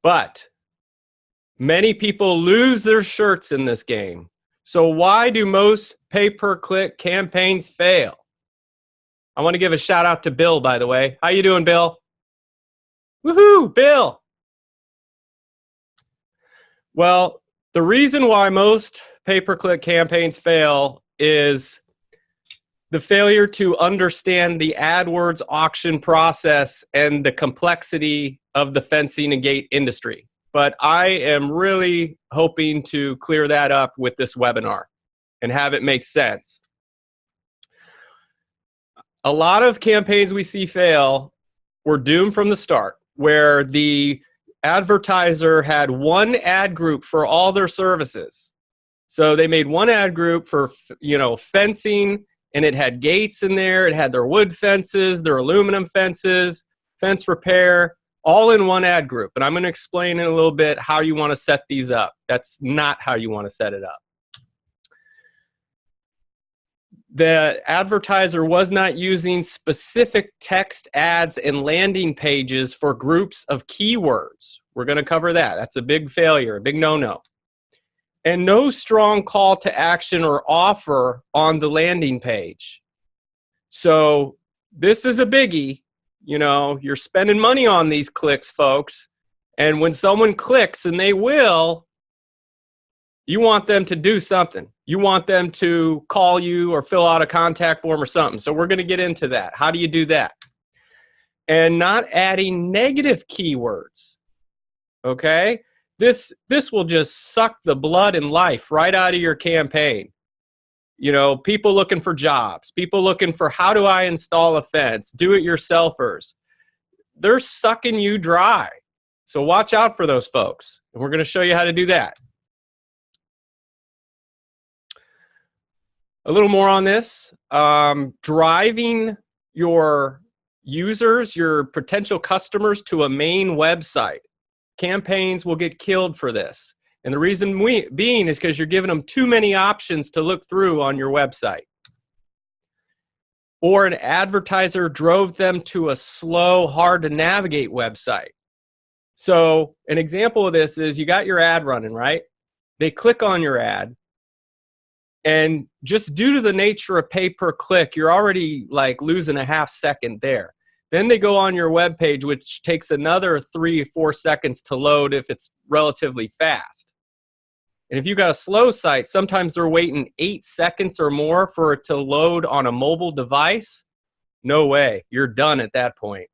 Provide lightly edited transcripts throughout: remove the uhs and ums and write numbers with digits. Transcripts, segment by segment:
But many people lose their shirts in this game. So why do most pay-per-click campaigns fail? I want to give a shout out to Bill, by the way. How you doing, Bill? Woohoo, Bill. Well, the reason why most pay-per-click campaigns fail is the failure to understand the AdWords auction process and the complexity of the fencing and gate industry. But I am really hoping to clear that up with this webinar and have it make sense. A lot of campaigns we see fail were doomed from the start, where the advertiser had one ad group for all their services. So they made one ad group for, fencing, and it had gates in there, it had their wood fences, their aluminum fences, fence repair, all in one ad group. And I'm going to explain in a little bit how you want to set these up. That's not how you want to set it up. The advertiser was not using specific text ads and landing pages for groups of keywords. We're going to cover that. That's a big failure, a big no-no. And no strong call to action or offer on the landing page. So this is a biggie. You're spending money on these clicks, folks. And when someone clicks, and they will, you want them to do something. You want them to call you or fill out a contact form or something. So we're going to get into that. How do you do that? And not adding negative keywords. Okay? This will just suck the blood and life right out of your campaign. People looking for jobs, people looking for how do I install a fence, do-it-yourselfers. They're sucking you dry. So watch out for those folks. And we're going to show you how to do that. A little more on this. Driving your users, your potential customers to a main website. Campaigns will get killed for this. And the reason being is because you're giving them too many options to look through on your website. Or an advertiser drove them to a slow, hard to navigate website. So an example of this is you got your ad running, right? They click on your ad. And just due to the nature of pay-per-click, you're already like losing a half second there. Then they go on your web page, which takes another 3 or 4 seconds to load if it's relatively fast. And if you've got a slow site, sometimes they're waiting 8 seconds or more for it to load on a mobile device. No way, you're done at that point.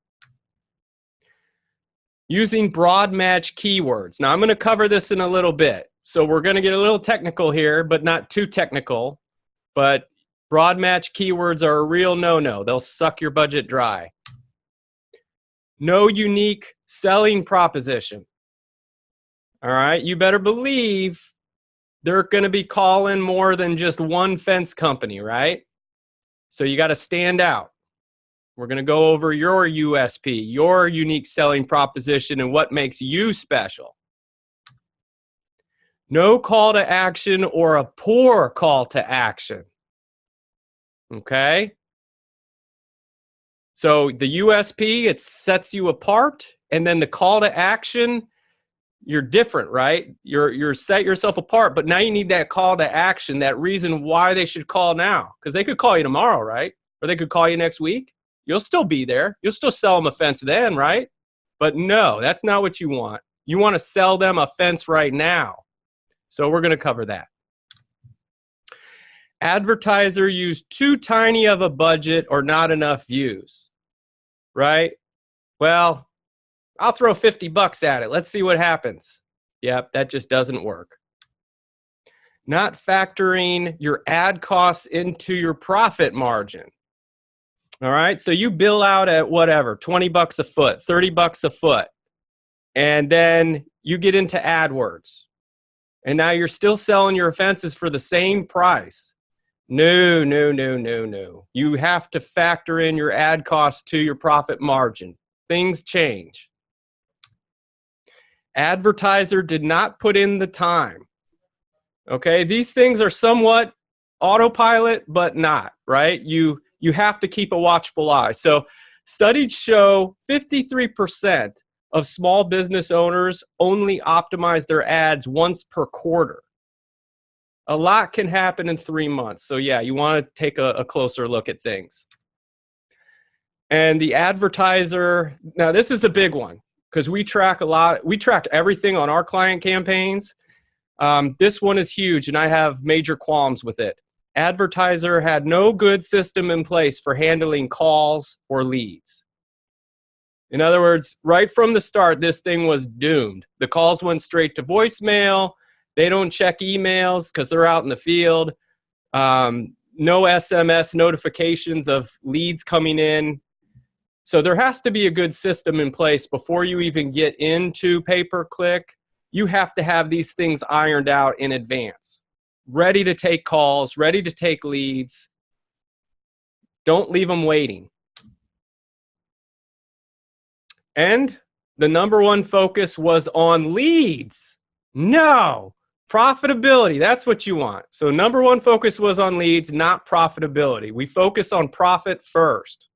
Using broad match keywords. Now I'm going to cover this in a little bit. So we're going to get a little technical here, but not too technical. But broad match keywords are a real no-no. They'll suck your budget dry. No unique selling proposition. All right, you better believe they're going to be calling more than just one fence company, right? So you got to stand out. We're going to go over your USP, your unique selling proposition, and what makes you special. No call to action or a poor call to action. Okay? So the USP, it sets you apart, and then the call to action, you're different, right? You're set yourself apart, but now you need that call to action, that reason why they should call now. Because they could call you tomorrow, right? Or they could call you next week. You'll still be there. You'll still sell them a fence then, right? But no, that's not what you want. You want to sell them a fence right now. So we're going to cover that. Advertiser used too tiny of a budget or not enough views, right? Well, I'll throw 50 bucks at it. Let's see what happens. Yep, that just doesn't work. Not factoring your ad costs into your profit margin. All right, so you bill out at whatever, 20 bucks a foot, 30 bucks a foot, and then you get into AdWords. And now you're still selling your fences for the same price. No, no, no, no, no. You have to factor in your ad costs to your profit margin. Things change. Advertiser did not put in the time. Okay, these things are somewhat autopilot, but not, right? You have to keep a watchful eye. So studies show 53% of small business owners only optimize their ads once per quarter. A lot can happen in 3 months. So yeah, you want to take a closer look at things. And the advertiser, now this is a big one because we track a lot. We track everything on our client campaigns. This one is huge and I have major qualms with it. Advertiser had no good system in place for handling calls or leads. In other words, right from the start, this thing was doomed. The calls went straight to voicemail. They don't check emails because they're out in the field. No SMS notifications of leads coming in. So there has to be a good system in place before you even get into pay-per-click. You have to have these things ironed out in advance. Ready to take calls, ready to take leads. Don't leave them waiting. And the number one focus was on leads. No, profitability, that's what you want. So number one focus was on leads, not profitability. We focus on profit first.